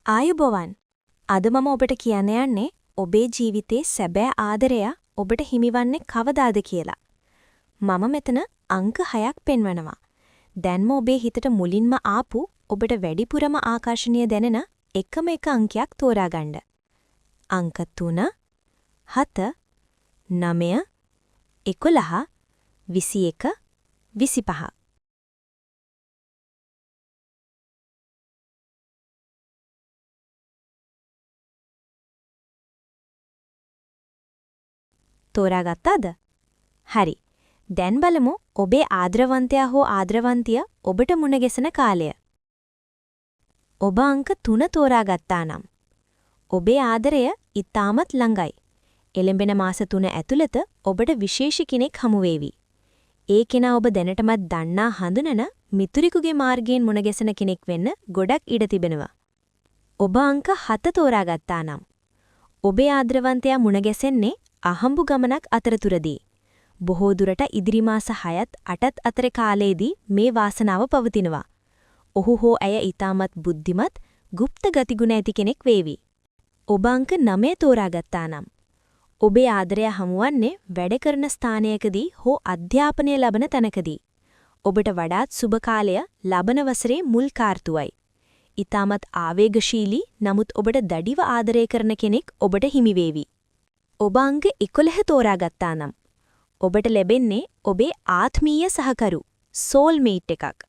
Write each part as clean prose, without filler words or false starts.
ආයුබෝවන්. අද මම ඔබට කියන්න යන්නේ ඔබේ ජීවිතේ සැබෑ ආදරය ඔබට හිමිවන්නේ කවදාද කියලා. මම මෙතන අංක 6ක් පෙන්වනවා. දැන්ම ඔබේ හිතට මුලින්ම ආපු ඔබට වැඩිපුරම ආකර්ෂණීය දැනෙන එකම එක අංකයක් තෝරා ගන්න. අංක 3, 7, 9, 11, 21, 25. තෝරාගත්තාද? හරි. දැන් බලමු ඔබේ ආදරවන්තයා හෝ ආදරවන්තිය ඔබට මුණ ගැසෙන කාලය. ඔබ අංක 3 තෝරාගත්තා නම් ඔබේ ආදරය ඉතාමත් ළඟයි. එළඹෙන මාස 3 ඇතුළත ඔබට විශේෂ කෙනෙක් හමු වේවි. ඒ කෙනා ඔබ දැනටමත් දන්නා හඳුනන මිතුරිකුගේ මාර්ගයෙන් මුණ ගැසෙන කෙනෙක් වෙන්න ගොඩක් ඉඩ තිබෙනවා. ඔබ අංක 7 තෝරාගත්තා නම් ඔබේ ආදරවන්තයා මුණ ගැසෙන්නේ අහඹු ගමනක් අතරතුරදී. බොහෝ දුරට ඉදිරි මාස 6ත් 8ත් අතර කාලයේදී මේ වාසනාව පවතිනවා. ඔහු හෝ ඇය ඊටමත් බුද්ධිමත්, গুপ্ত ගතිගුණ ඇති කෙනෙක් වේවි. ඔබ අංක 9 තෝරාගත්තා නම් ඔබේ ආදරය හමුවන්නේ වැඩ කරන ස්ථානයකදී හෝ අධ්‍යාපනය ලබන තැනකදී. ඔබට වඩාත් සුබ කාලය ලබන වසරේ මුල් කාර්තුවයි. ඊටමත් ආවේගශීලී නමුත් ඔබට දැඩිව ආදරය කරන කෙනෙක් ඔබට හිමි වේවි. ඔබ අංක 11 තෝරාගත්තා නම් ඔබට ලැබෙන්නේ ඔබේ ආත්මීය සහකරු soulmate එකක්.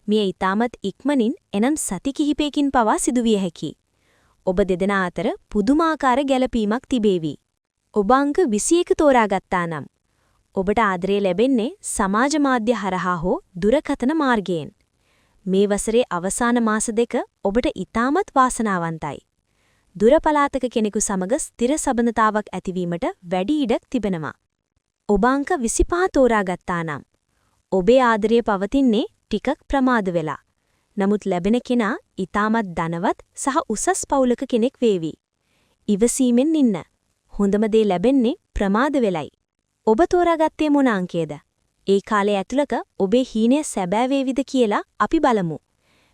මේ ඊටමත් ඉක්මනින් එනම් සති කිහිපයකින් පවා සිදුවිය හැකියි. ඔබ දෙදෙනා අතර පුදුමාකාර ගැළපීමක් තිබේවි. ඔබ අංක 21 තෝරාගත්තා නම් ඔබට ආදරය ලැබෙන්නේ සමාජ මාධ්‍ය හරහා හෝ දුරකථන මාර්ගයෙන්. මේ වසරේ අවසාන මාස දෙක ඔබට ඊටමත් වාසනාවන්තයි. දුර පළාතක කෙනෙකු සමග ස්ථිර සබඳතාවක් ඇතිවීමට වැඩි ඉඩක් තිබෙනවා. ඔබ අංක 25 තෝරාගත්තා නම් ඔබේ ආදරය පවතින්නේ ටිකක් ප්‍රමාද වෙලා. නමුත් ලැබෙන කෙනා ඊටමත් ධනවත් සහ උසස් පවුලක කෙනෙක් වේවි. ඉවසීමෙන් ඉන්න. හොඳම දේ ලැබෙන්නේ ප්‍රමාද වෙලයි. ඔබ තෝරාගත්තේ මොන අංකයේද? ඒ කාලය ඇතුළත ඔබේ හීනය සැබෑ වේවිද කියලා අපි බලමු.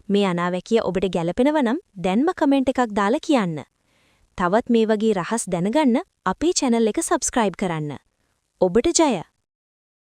මේ අනාවැකිය ඔබට ගැළපෙනව නම් දැන්ම කමෙන්ට් එකක් දාලා කියන්න. තවත් මේ වගේ රහස් දැනගන්න අපේ channel එක subscribe කරන්න. ඔබට ජය!